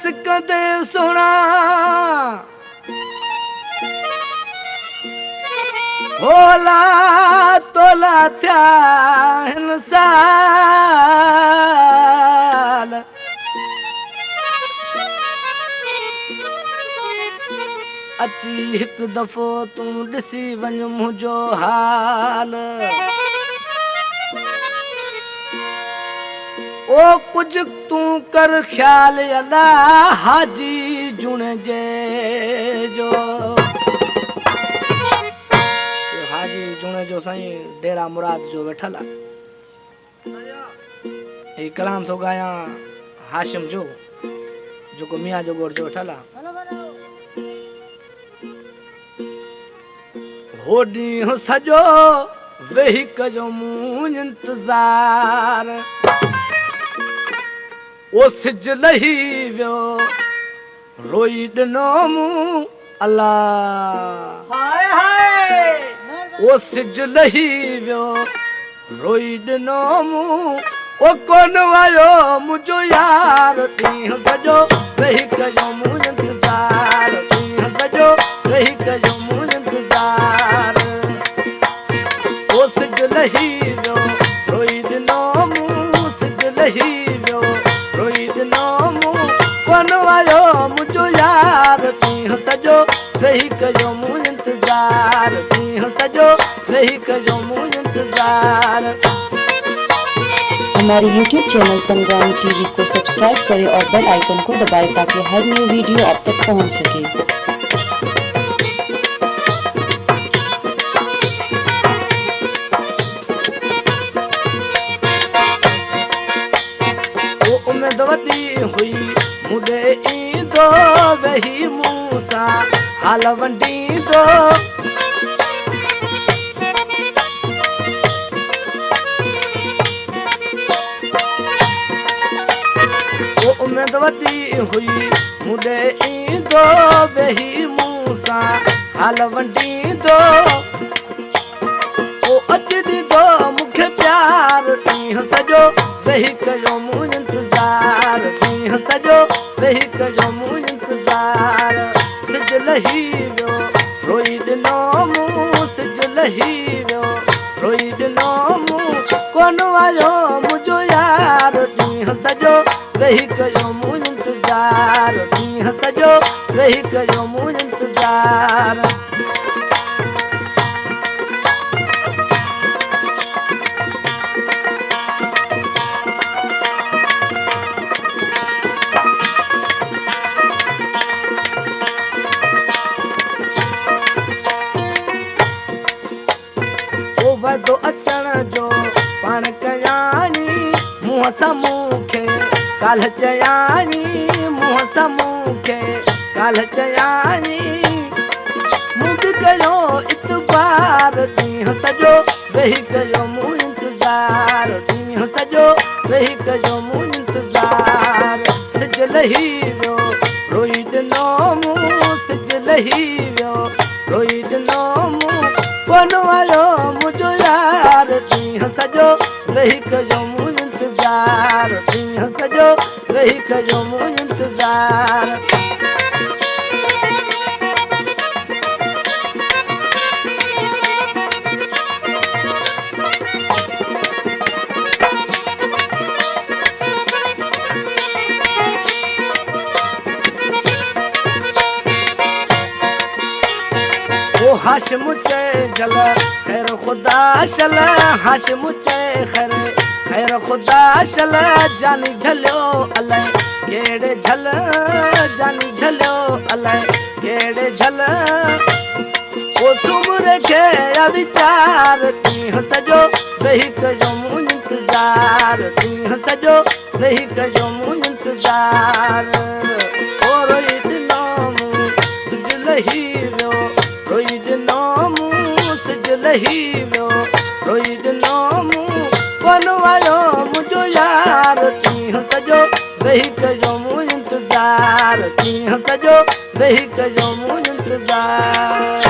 अरदास कंदे सुणा होला तोला थिया हिन साल अची हिकु दफ़ो तूं ॾिसी वञ मुंहिंजो हाल ओ कुझु तूं कर ख़्याल अला हाजी जुणजे जो हाजी जुणे जो साईं डेरा मुराद जो वेठल आहे ही कलाम थो ॻायां हाशिम जो जेको मियां जो ॻोठ जो वेठल आहे हो ॾींहुं सॼो वेही कजो मूं इंतज़ार ओ सिज लही वियो रोई ॾिनो मूं अल्लाह हाय हाय ओ सिज लही वियो रोई ॾिनो मूं ओ कोन आयो मुंहिंजो यार ॾींहुं सॼो वेही कजो मूं इंतज़ार ॾींहुं सॼो वेही कजो मूं इंतज़ार ओ सिज लही वियो रोई ॾिनो मूं सिज लही वियो रोई ॾिनो मूं कोन आयो मुंहिंजो यार ॾींहुं सॼो वेही कजो मूं इंतज़ार ॾींहुं सॼो वेही कजो मूं इंतज़ार। हमारे YouTube चैनल पंगवानी टीवी को सब्सक्राइब करें और बेल आइकन को दबाएं ताकि हर न्यू वीडियो आप तक पहुंच सके। वो उम्मीद वधी हुई मुझे ईंदो वही मूं सां हाल वंडींदो उम्मीद वधी हुई मुझे ईंदो वेही मूं सां हाल वंडींदो ओ अच ॾींदो मूंखे प्यार ॾींहुं सॼो वेही कजो मूं इंतज़ार ॾींहुं सॼो वेही कजो मूं इंतज़ार सिज लही वियो रोई ॾिनो मूं सिज लही वियो रोई ॾिनो मूं कोन आयो मुंहिंजो यार ॾींहुं सॼो वेही कजो मूं इंतज़ार ॾींहुं सॼो वेही कजो मूं इंतज़ार। ओ वदो अचण जो पाण कयानी मुंहं सां मूंखे काल्ह चयानी मुंहं सां मूंखे काल्ह चयानी मूं बि कयो इतबार ॾींहुं सॼो वेही कयो मूं इंतज़ार ॾींहुं सॼो वेही कयो मूं इंतज़ार सिज लही वियो रोई ॾिनो मूं सिज लही वियो रोई ॾिनो मूं कोन आयो मुंहिंजो यार ॾींहुं सॼो वेही कयो मूं इंतज़ार ॾींहुं सॼो वेही कयो मूं इंतज़ार। ओ हाशिम चल खैर खुदा शल हाशिम खैर खैर खुदा शल जानी झलियो अलाए कहिड़े झल जानी झलियो अलाए कहिड़े झल ओ तुमरे खे वीचार ॾींहुं सॼो वेही कजो मूं इंतज़ार ॾींहुं सॼो वेही कजो मूं इंतज़ार ओ रोई ॾिनो मूं सिज लही वियो रोई ॾिनो मूं सिज लही वियो रोई ॾिनो मूं कोन आयो मुंहिंजो यार ॾींहुं सॼो वेही कजो मूं इंतज़ार ॾींहुं सॼो वेही कजो मूं इंतज़ार।